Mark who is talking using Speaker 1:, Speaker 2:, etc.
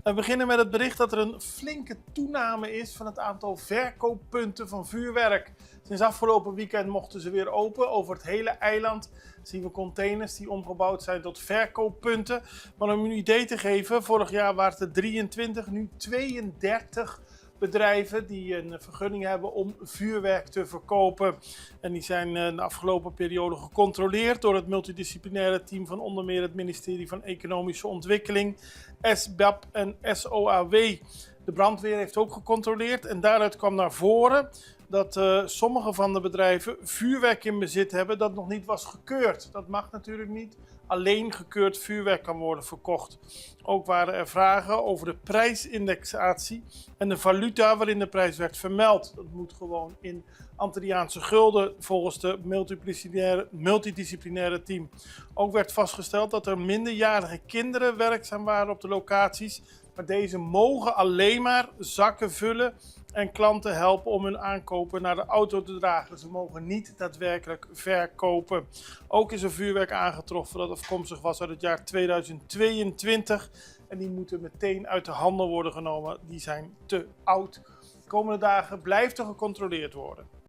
Speaker 1: We beginnen met het bericht dat er een flinke toename is van het aantal verkooppunten van vuurwerk. Sinds afgelopen weekend mochten ze weer open. Over het hele eiland zien we containers die omgebouwd zijn tot verkooppunten. Maar om u een idee te geven, vorig jaar waren het er 23, nu 32 bedrijven die een vergunning hebben om vuurwerk te verkopen. En die zijn de afgelopen periode gecontroleerd door het multidisciplinaire team van onder meer het ministerie van Economische Ontwikkeling, SBAP en SOAW. De brandweer heeft ook gecontroleerd en daaruit kwam naar voren dat sommige van de bedrijven vuurwerk in bezit hebben dat nog niet was gekeurd. Dat mag natuurlijk niet. Alleen gekeurd vuurwerk kan worden verkocht. Ook waren er vragen over de prijsindexatie en de valuta waarin de prijs werd vermeld. Dat moet gewoon in Antilliaanse gulden volgens de multidisciplinaire team. Ook werd vastgesteld dat er minderjarige kinderen werkzaam waren op de locaties, maar deze mogen alleen maar zakken vullen en klanten helpen om hun aankopen naar de auto te dragen. Ze mogen niet daadwerkelijk verkopen. Ook is er vuurwerk aangetroffen dat afkomstig was uit het jaar 2022. En die moeten meteen uit de handel worden genomen. Die zijn te oud. De komende dagen blijft er gecontroleerd worden.